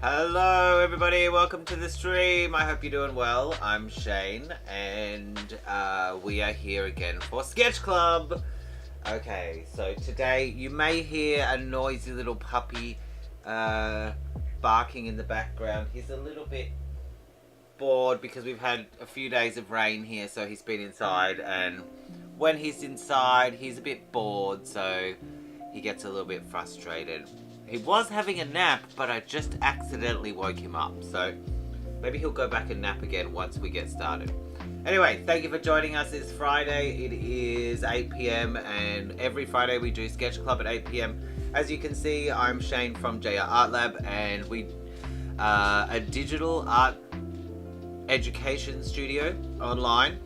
Hello everybody, welcome to the stream. I hope you're doing well. I'm Shane and we are here again for SketchClub. Okay, so today you may hear a noisy little puppy barking in the background. He's a little bit bored because we've had a few days of rain here, so he's been inside, and when he's inside he's a bit bored, so he gets a little bit frustrated. He was having a nap, but I just accidentally woke him up, so maybe he'll go back and nap again once we get started. Anyway, thank you for joining us. It's Friday, it is 8 PM, and every Friday we do Sketch Club at 8 PM. As you can see, I'm Shane from JR Art Lab, and we are a digital art education studio online.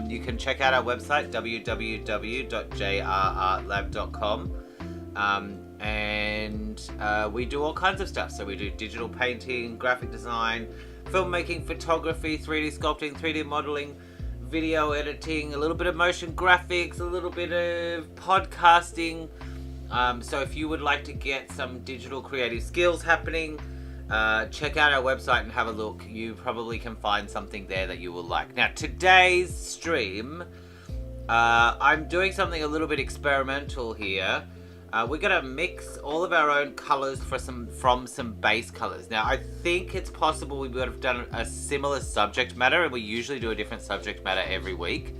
You can check out our website, www.jrartlab.com. And we do all kinds of stuff. So we do digital painting, graphic design, filmmaking, photography, 3D sculpting, 3D modeling, video editing, a little bit of motion graphics, a little bit of podcasting. So if you would like to get some digital creative skills happening, check out our website and have a look. You probably can find something there that you will like. Now, today's stream, I'm doing something a little bit experimental here. We're going to mix all of our own colors from some base colors. Now, I think it's possible we would have done a similar subject matter, and we usually do a different subject matter every week.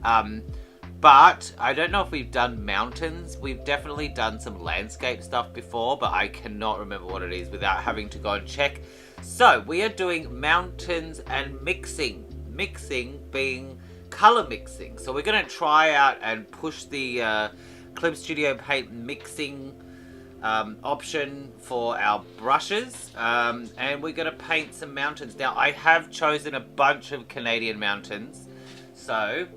But I don't know if we've done mountains. We've definitely done some landscape stuff before, but I cannot remember what it is without having to go and check. So we are doing mountains and mixing. Mixing being color mixing. So we're going to try out and push the Clip Studio Paint mixing option for our brushes, and we're going to paint some mountains. Now, I have chosen a bunch of Canadian mountains, so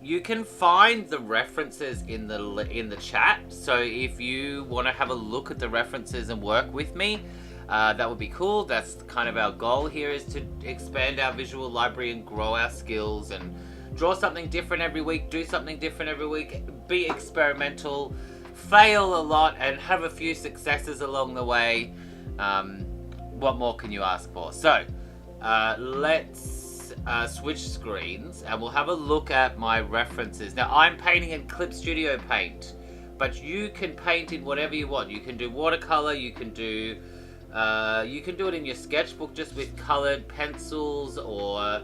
you can find the references in the chat. So if you want to have a look at the references and work with me, that would be cool. That's kind of our goal here, is to expand our visual library and grow our skills and draw something different every week, do something different every week, be experimental, fail a lot, and have a few successes along the way. What more can you ask for? So, let's switch screens, and we'll have a look at my references. Now, I'm painting in Clip Studio Paint, but you can paint in whatever you want. You can do watercolor, you can do it in your sketchbook just with colored pencils, or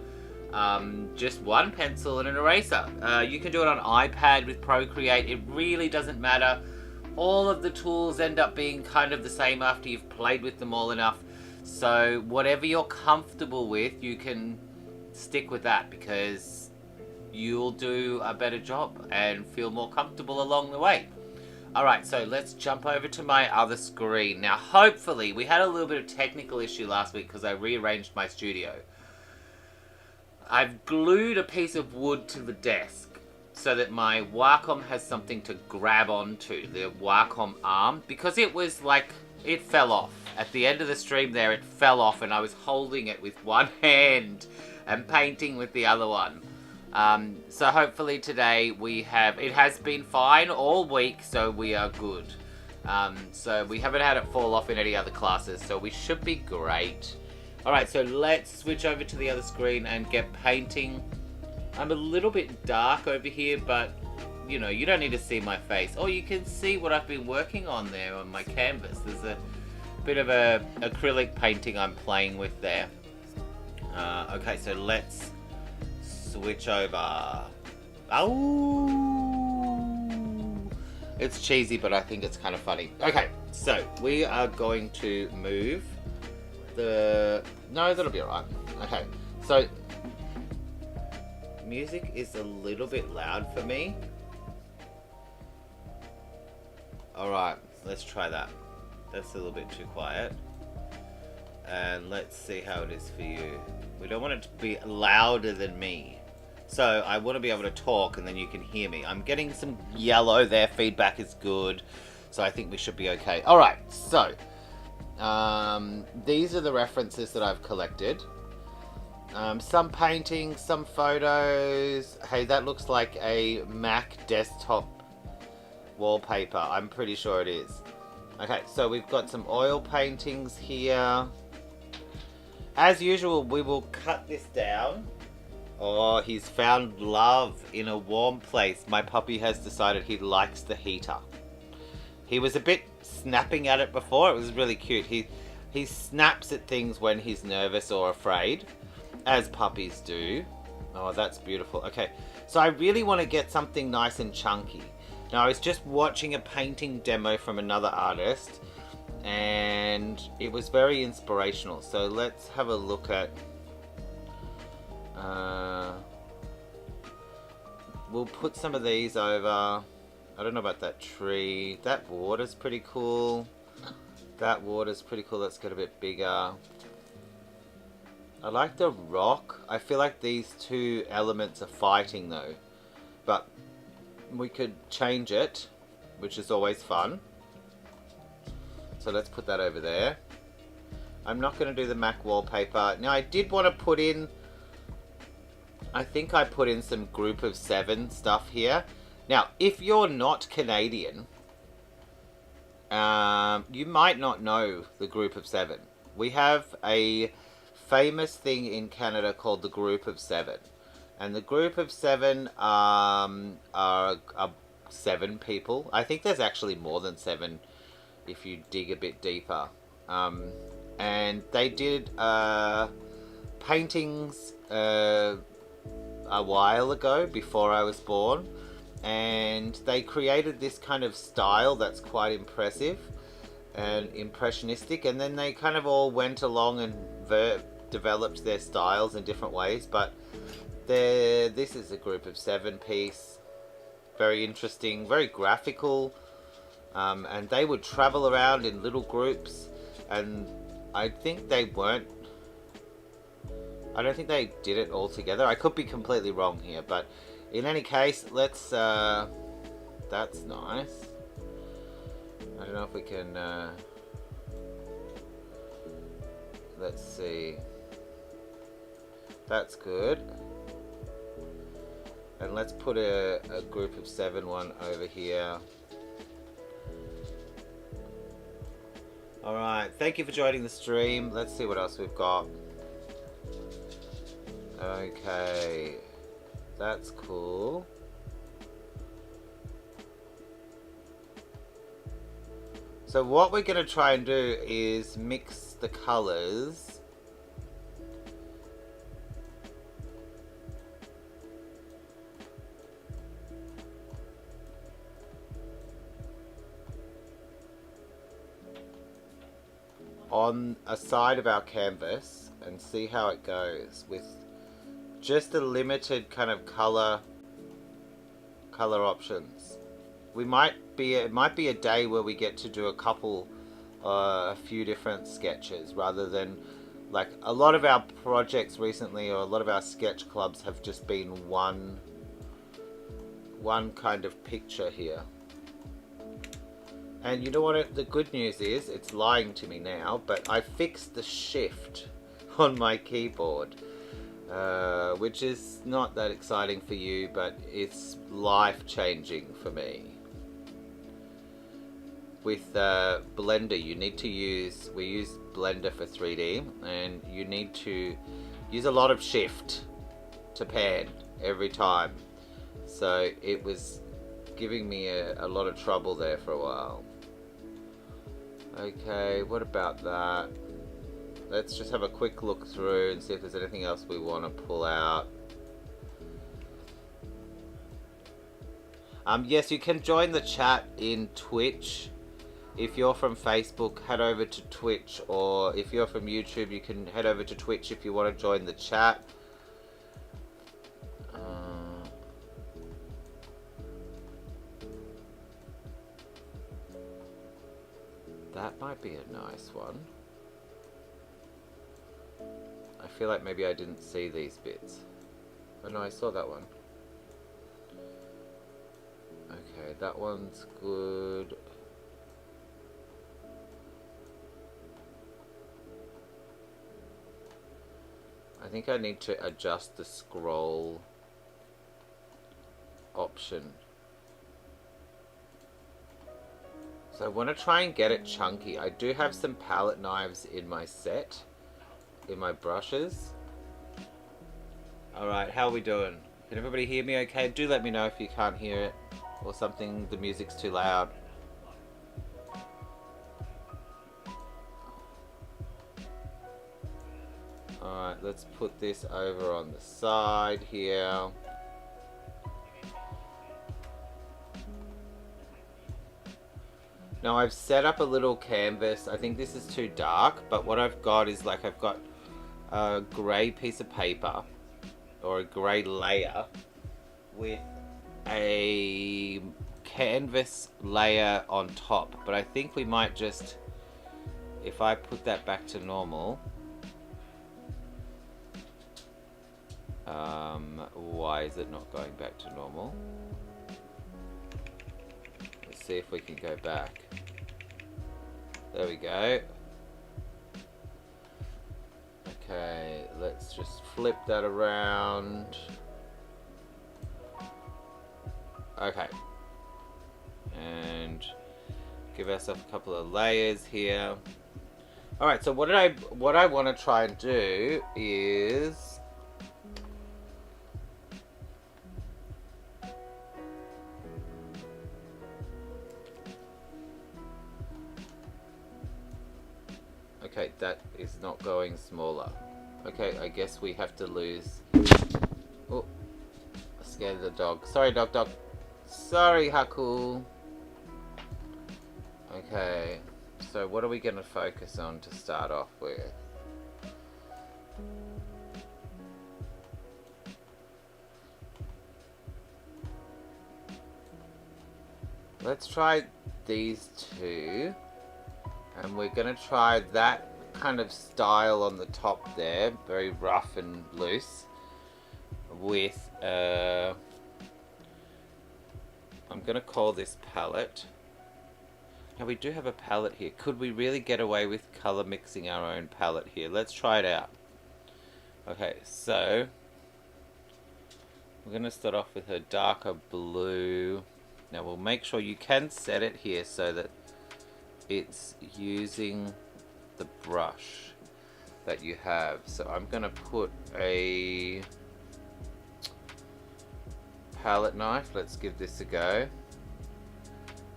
just one pencil and an eraser. You can do it on iPad with Procreate. It really doesn't matter. All of the tools end up being kind of the same after you've played with them all enough. So whatever you're comfortable with, you can stick with that, because you'll do a better job and feel more comfortable along the way. Alright, so let's jump over to my other screen. Now, hopefully, we had a little bit of technical issue last week because I rearranged my studio. I've glued a piece of wood to the desk so that my Wacom has something to grab onto, the Wacom arm, because it was like, it fell off. At the end of the stream there, it fell off, and I was holding it with one hand and painting with the other one. So hopefully today it has been fine all week, so we are good. So we haven't had it fall off in any other classes, so we should be great. Alright, so let's switch over to the other screen and get painting. I'm a little bit dark over here, but, you know, you don't need to see my face. Oh, you can see what I've been working on there on my canvas. There's a bit of a acrylic painting I'm playing with there. Okay, so let's switch over. Oh! It's cheesy, but I think it's kind of funny. Okay, so we are going to move no, that'll be alright. Okay, so music is a little bit loud for me. Alright, let's try that. That's a little bit too quiet. And let's see how it is for you. We don't want it to be louder than me. So I want to be able to talk and then you can hear me. I'm getting some yellow there. Feedback is good. So I think we should be okay. Alright, so these are the references that I've collected. Some paintings, some photos. Hey, that looks like a Mac desktop wallpaper. I'm pretty sure it is. Okay, so we've got some oil paintings here. As usual, we will cut this down. Oh, he's found love in a warm place. My puppy has decided he likes the heater. He was a bit snapping at it before. It was really cute. He snaps at things when he's nervous or afraid, as puppies do. Oh, that's beautiful. Okay, so I really want to get something nice and chunky. Now, I was just watching a painting demo from another artist, and it was very inspirational. So let's have a look at... we'll put some of these over. I don't know about that tree. That water's pretty cool. That water's pretty cool. Let's get a bit bigger. I like the rock. I feel like these two elements are fighting though. But we could change it, which is always fun. So let's put that over there. I'm not going to do the Mac wallpaper. Now I did want to put in... I think I put in some Group of 7 stuff here. Now, if you're not Canadian, you might not know the Group of 7. We have a famous thing in Canada called the Group of 7. And the Group of 7 are 7 people. I think there's actually more than 7 if you dig a bit deeper. And they did paintings a while ago, before I was born. And they created this kind of style that's quite impressive and impressionistic. And then they kind of all went along and developed their styles in different ways. But this is a Group of 7 piece. Very interesting, very graphical. And they would travel around in little groups. And I think they weren't... I don't think they did it all together. I could be completely wrong here, but in any case, let's... that's nice. I don't know if we can... let's see. That's good. And let's put a Group of 7 one over here. Alright, thank you for joining the stream. Let's see what else we've got. Okay, that's cool. So what we're going to try and do is mix the colors. On a side of our canvas and see how it goes with just a limited kind of color options. It might be a day where we get to do a few different sketches rather than, like, a lot of our projects recently, or a lot of our sketch clubs have just been one kind of picture here. And you know what the good news is? It's lying to me now, but I fixed the shift on my keyboard. Which is not that exciting for you, but it's life-changing for me. With Blender, you need to use... We use Blender for 3D, and you need to use a lot of shift to pan every time. So it was giving me a lot of trouble there for a while. Okay, what about that? Let's just have a quick look through and see if there's anything else we want to pull out. Yes, you can join the chat in Twitch. If you're from Facebook, head over to Twitch, or if you're from YouTube, you can head over to Twitch if you want to join the chat. That might be a nice one. I feel like maybe I didn't see these bits. Oh no, I saw that one. Okay, that one's good. I think I need to adjust the scroll option So I want to try and get it chunky. I do have some palette knives in my set, in my brushes. Alright, how are we doing? Can everybody hear me okay? Do let me know if you can't hear it or something, the music's too loud. Alright, let's put this over on the side here. Now I've set up a little canvas. I think this is too dark, but what I've got is like I've got a grey piece of paper or a grey layer with a canvas layer on top. But I think we might just, if I put that back to normal, why is it not going back to normal? Let's see if we can go back. There we go. Okay, let's just flip that around. Okay. And give ourselves a couple of layers here. Alright, so what I want to try and do is okay, that is not going smaller. Okay, I guess we have to lose. Oh, I scared the dog. Sorry, dog. Sorry, Haku. Okay, so what are we going to focus on to start off with? Let's try these two. And we're going to try that kind of style on the top there, very rough and loose, with, I'm going to call this palette. Now we do have a palette here. Could we really get away with color mixing our own palette here? Let's try it out. Okay, so we're going to start off with a darker blue. Now we'll make sure you can set it here so that it's using the brush that you have. So I'm going to put a palette knife. Let's give this a go.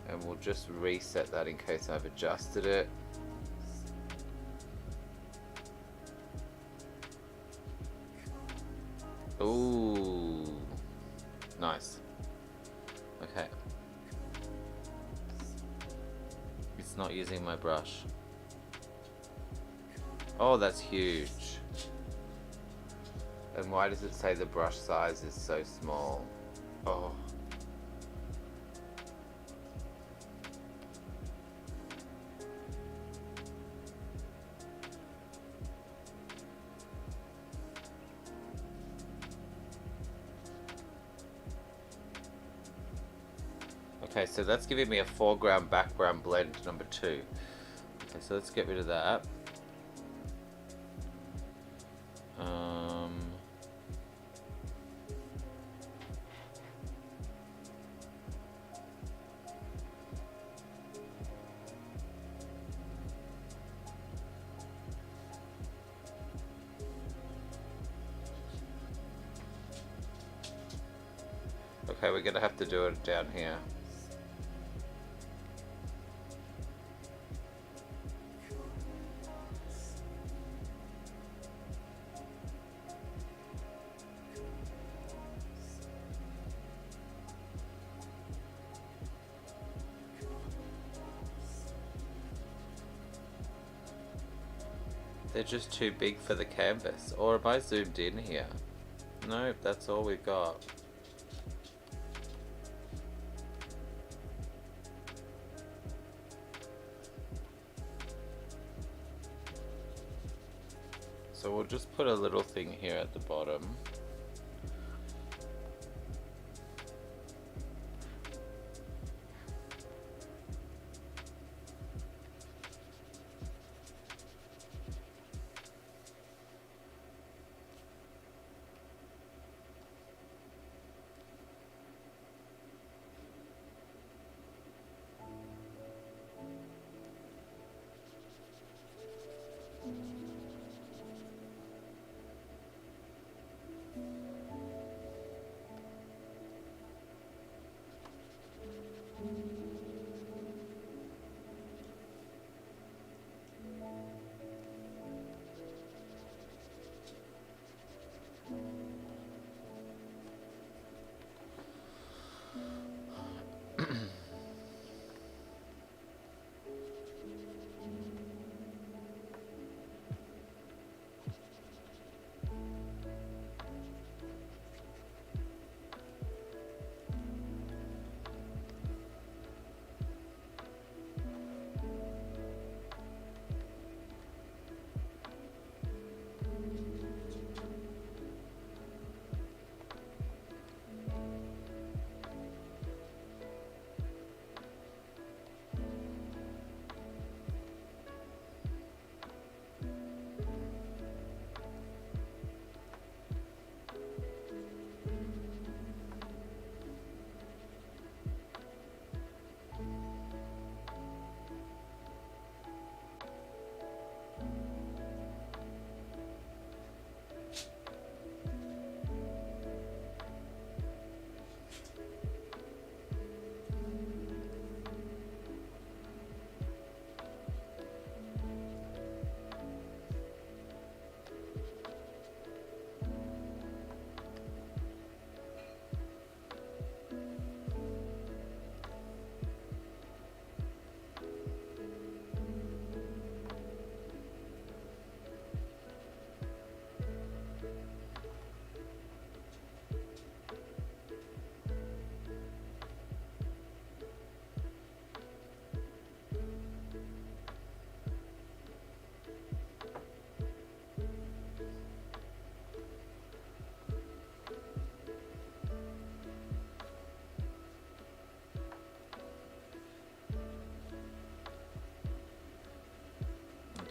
And we'll just reset that in case I've adjusted it. Ooh, nice. Okay. It's not using my brush. Oh, that's huge. And why does it say the brush size is so small? Oh. Okay, so that's giving me a foreground background blend number 2. Okay, so let's get rid of that. Okay, we're gonna have to do it down here. They're just too big for the canvas. Or am I zoomed in here? Nope, that's all we've got. So we'll just put a little thing here at the bottom.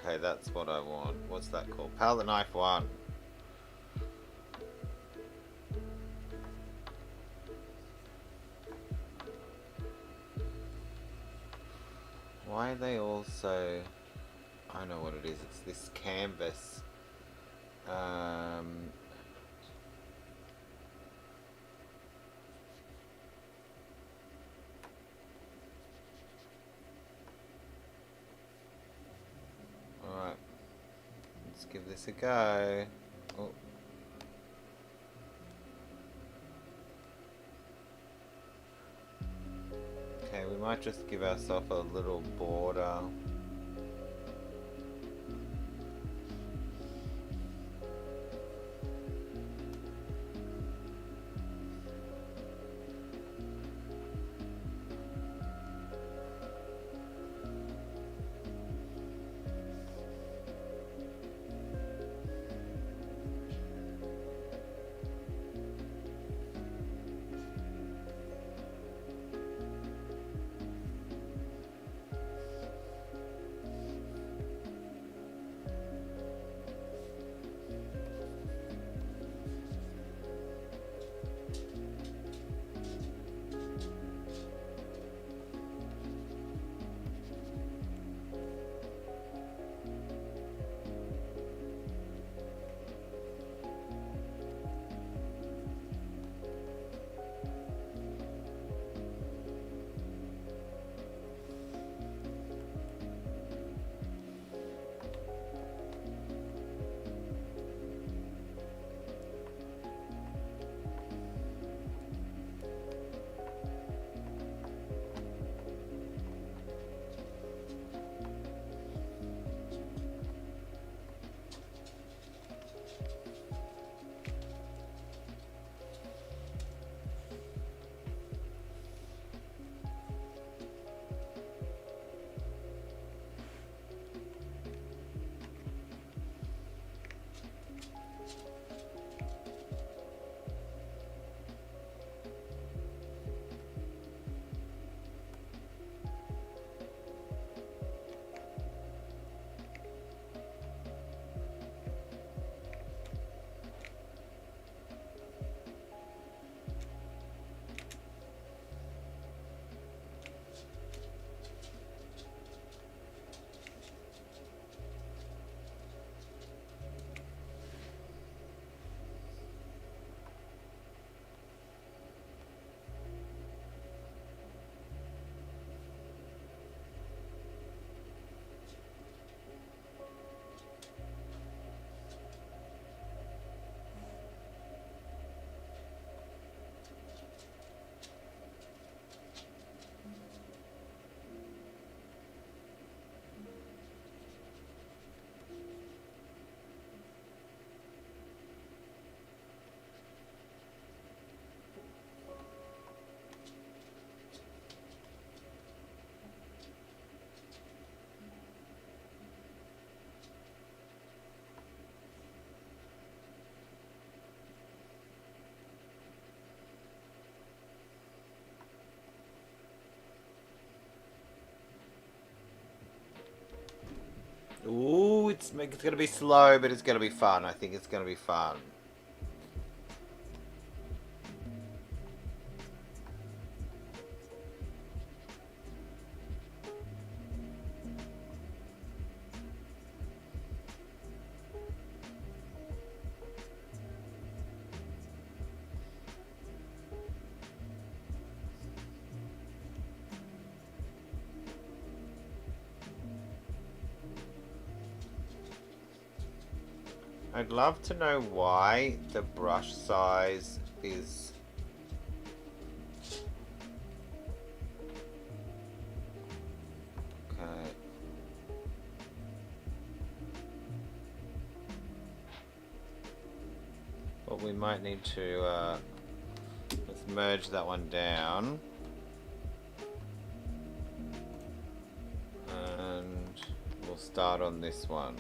Okay, that's what I want. What's that called? Palette knife 1. Why are they all so... I know what it is. It's this canvas. Alright. Let's give this a go. Oh. Okay, we might just give ourselves a little border. Ooh, it's going to be slow, but it's going to be fun. I think it's going to be fun. I'd love to know why the brush size is... Okay. Well, we might need to, let's merge that one down. And we'll start on this one.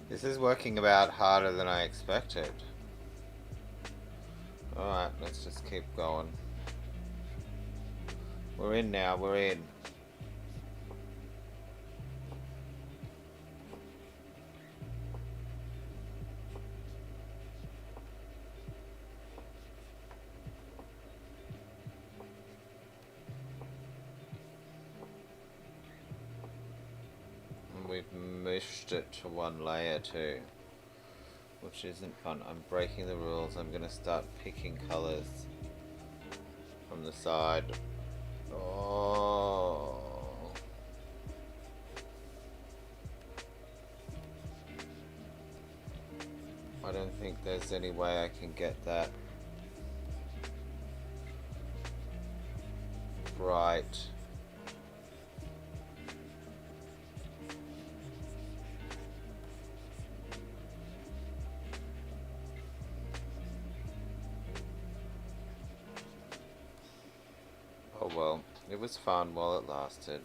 This is working about harder than I expected. Alright, let's just keep going. We're in now, we're in. And we've mushed it to one layer too, which isn't fun. I'm breaking the rules. I'm gonna start picking colors from the side. Oh. I don't think there's any way I can get that right. Oh well, it was fun while it lasted.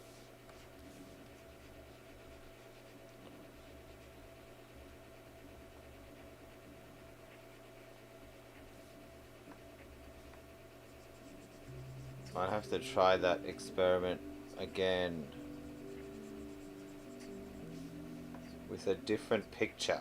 I'd have to try that experiment again with a different picture.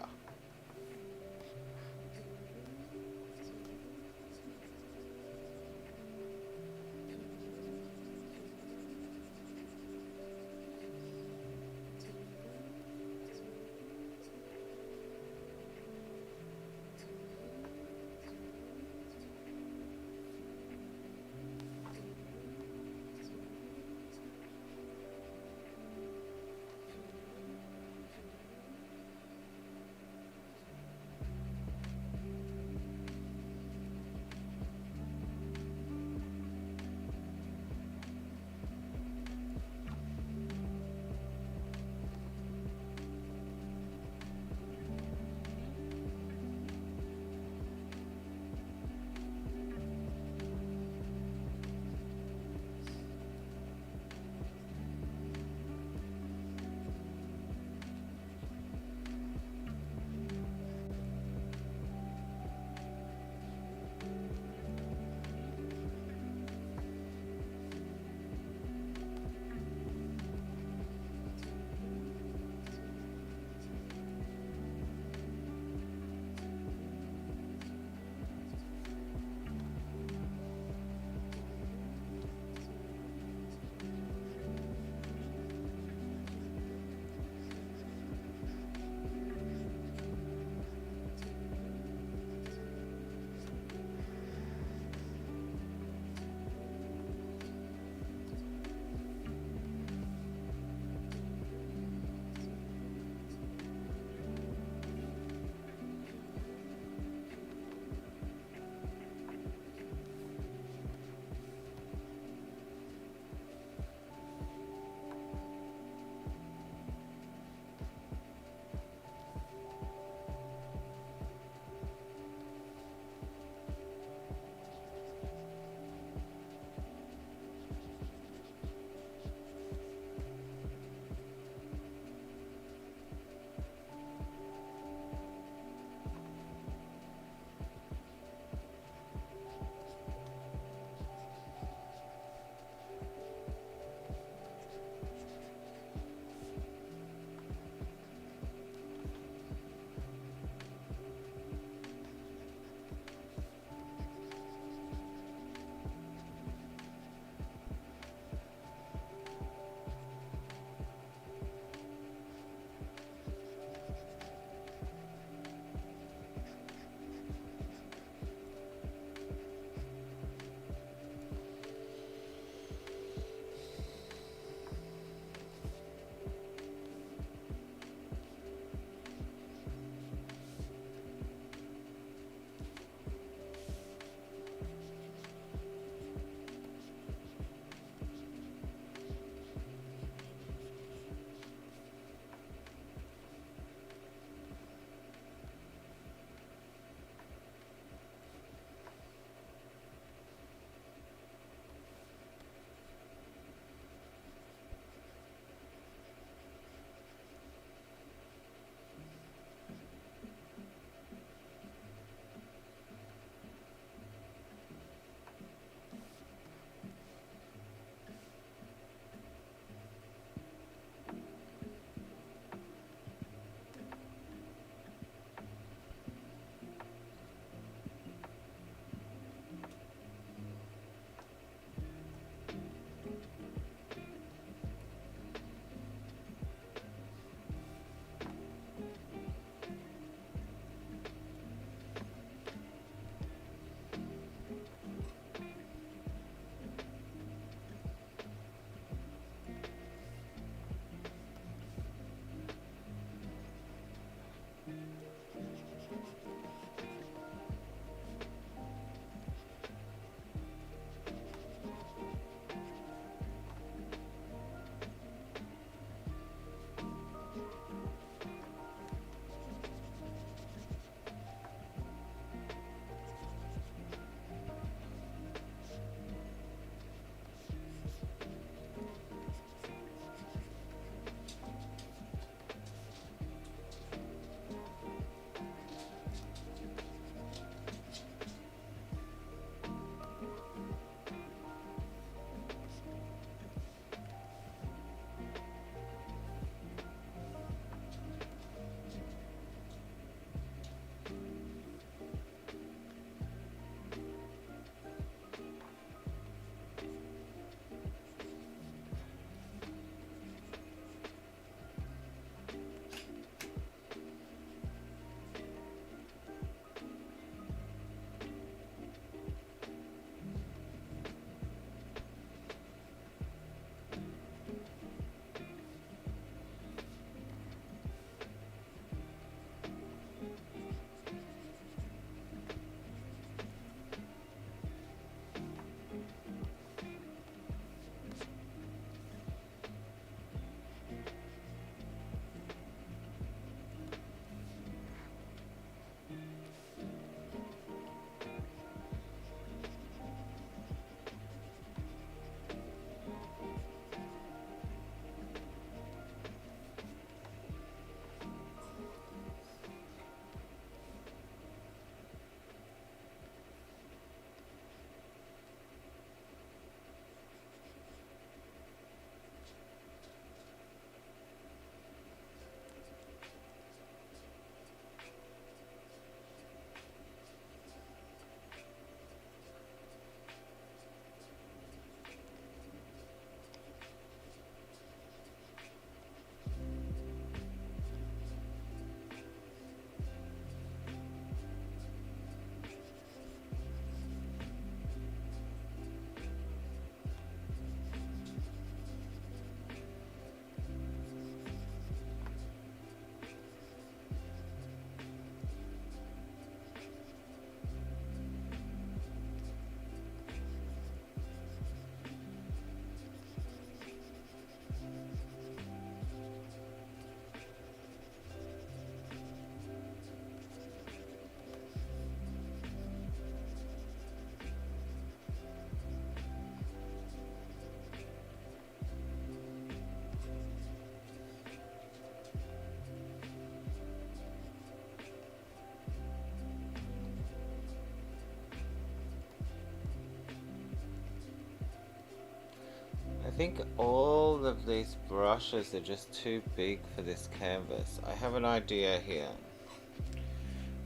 I think all of these brushes are just too big for this canvas. I have an idea here.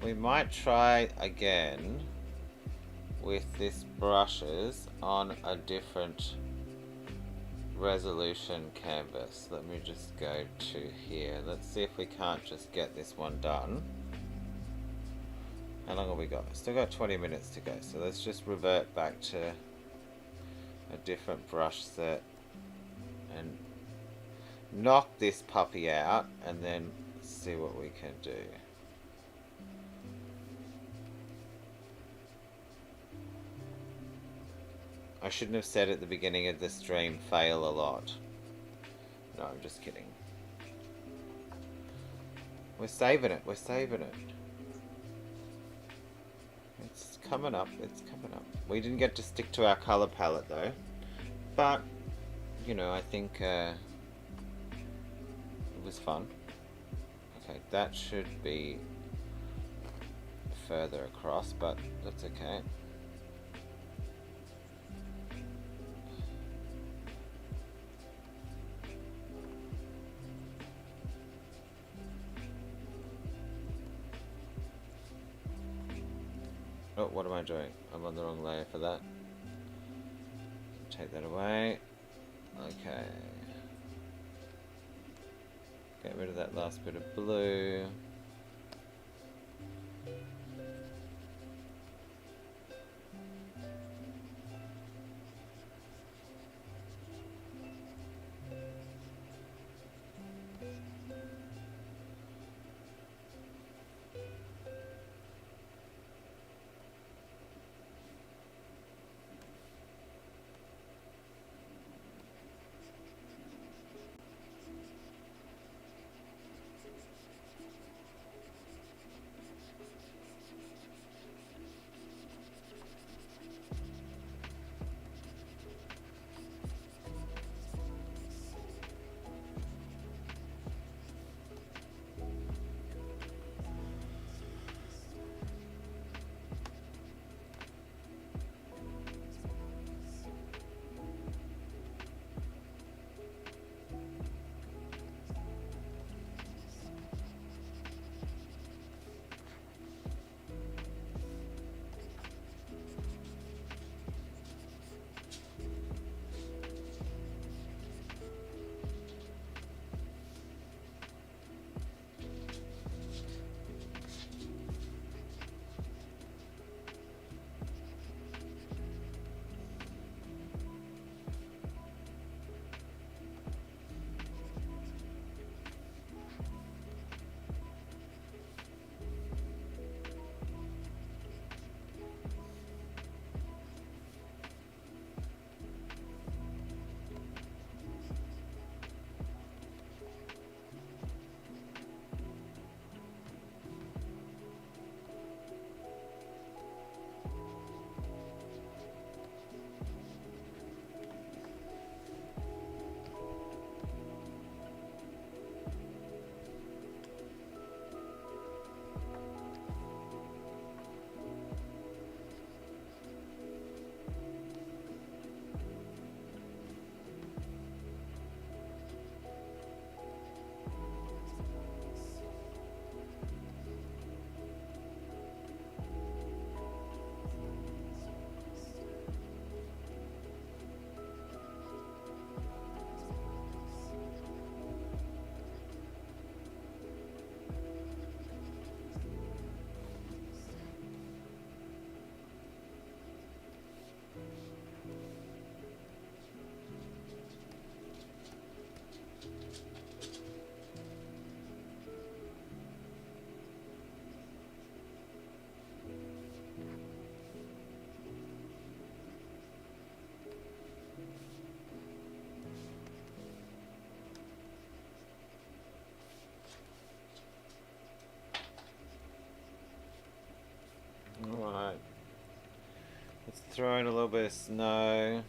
We might try again with this brushes on a different resolution canvas. Let me just go to here. Let's see if we can't just get this one done. How long have we got? Still got 20 minutes to go, so let's just revert back to a different brush set and knock this puppy out and then see what we can do. I shouldn't have said at the beginning of the stream, fail a lot. No, I'm just kidding. We're saving it, we're saving it. It's coming up, it's coming up. We didn't get to stick to our color palette though. But, you know, I think it was fun. Okay, that should be further across, but that's okay. Oh, what am I doing? I'm on the wrong layer for that. Take that away. Okay. Get rid of that last bit of blue. Alright. Let's throw in a little bit of snow.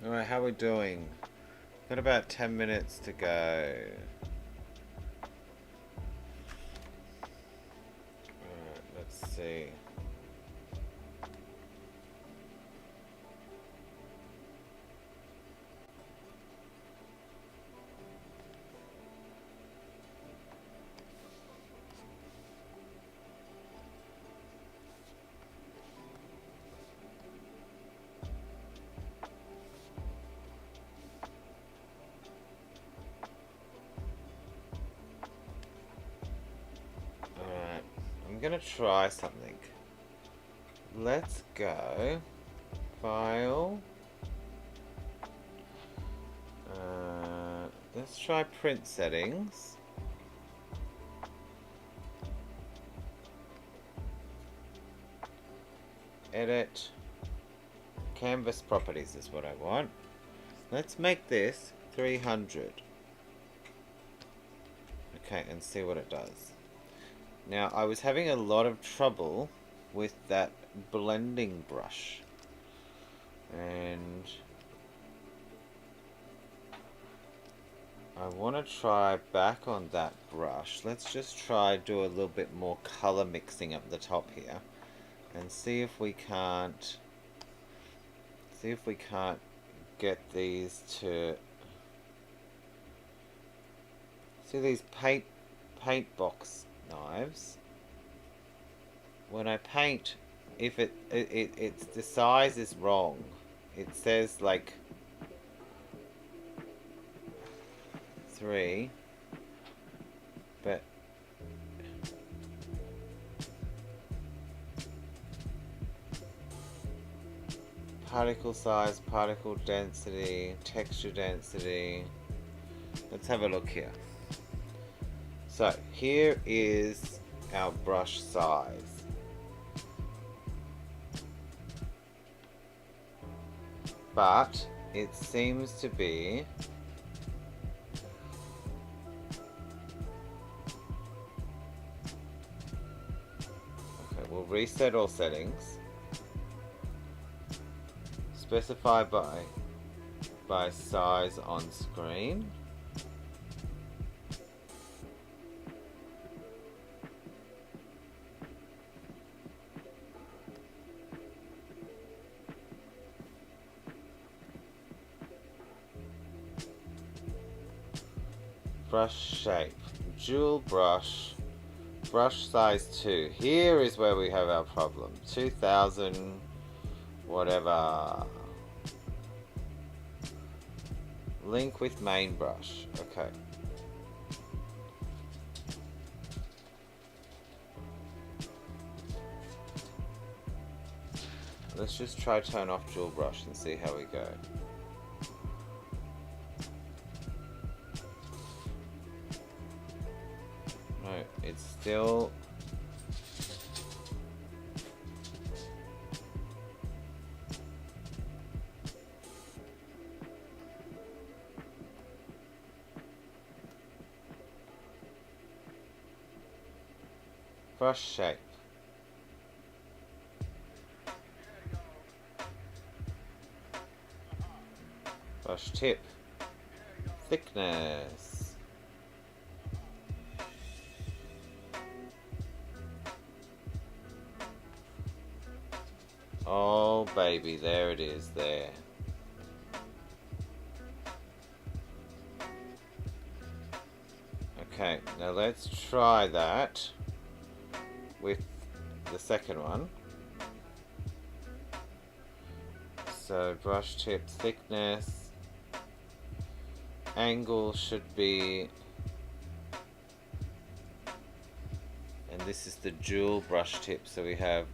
Alright, how are we doing? Got about 10 minutes to go. Alright, let's see. I'm gonna try something. Let's go. File. Let's try print settings. Edit. Canvas properties is what I want. Let's make this 300. Okay, and see what it does. Now, I was having a lot of trouble with that blending brush. And I want to try back on that brush. Let's just try do a little bit more color mixing up the top here. And see if we can't get these to... See these paint box knives? When I paint, if it's the size is wrong. It says like 3, but particle size, particle density, texture density. Let's have a look here. So here is our brush size. But it seems to be okay, we'll reset all settings. Specify by size on screen. Brush shape, dual brush, brush size 2. Here is where we have our problem. 2000, whatever. Link with main brush. Okay. Let's just try turn off dual brush and see how we go. No, it's still... Brush shape. tip thickness. Oh baby, there it is there. Okay, now let's try that with the second one. So brush tip thickness, angle should be, and this is the dual brush tip, so we have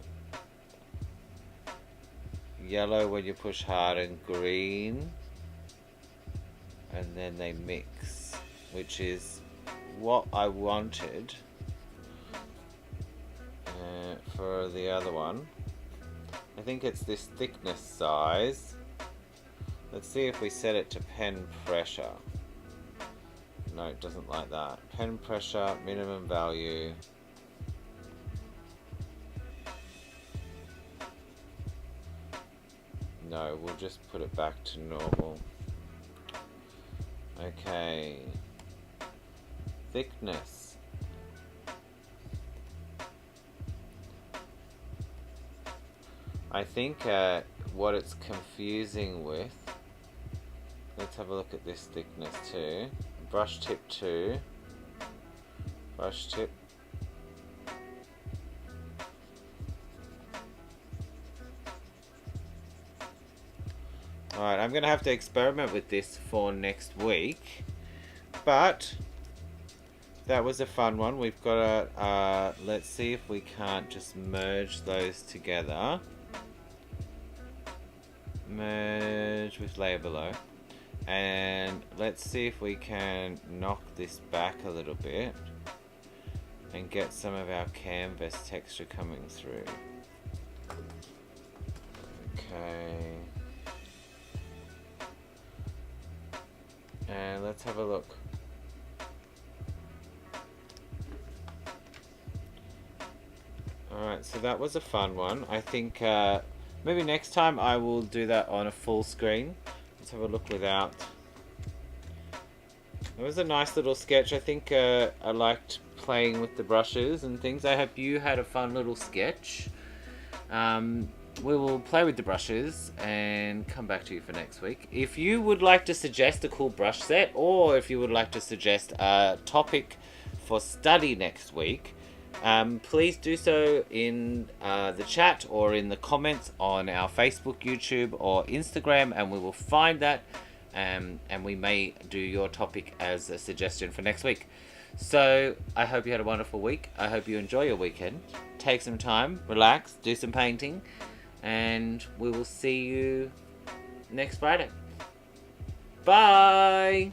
yellow when you push hard and green, and then they mix, which is what I wanted for the other one. I think it's this thickness size. Let's see if we set it to pen pressure. No, it doesn't like that. Pen pressure, minimum value. No, we'll just put it back to normal. Okay. Thickness. I think what it's confusing with, let's have a look at this thickness too. Brush tip 2, brush tip. Alright, I'm going to have to experiment with this for next week, but that was a fun one. We've got a, let's see if we can't just merge those together. Merge with layer below, and let's see if we can knock this back a little bit and get some of our canvas texture coming through. Okay, and let's have a look. Alright, so that was a fun one. I think maybe next time I will do that on a full screen. Let's have a look without. It was a nice little sketch. I think I liked playing with the brushes and things. I hope you had a fun little sketch. We will play with the brushes and come back to you for next week. If you would like to suggest a cool brush set, or if you would like to suggest a topic for study next week, please do so in the chat or in the comments on our Facebook, YouTube or Instagram, and we will find that and we may do your topic as a suggestion for next week. So I hope you had a wonderful week. I hope you enjoy your weekend. Take some time, relax, do some painting, and we will see you next Friday. Bye!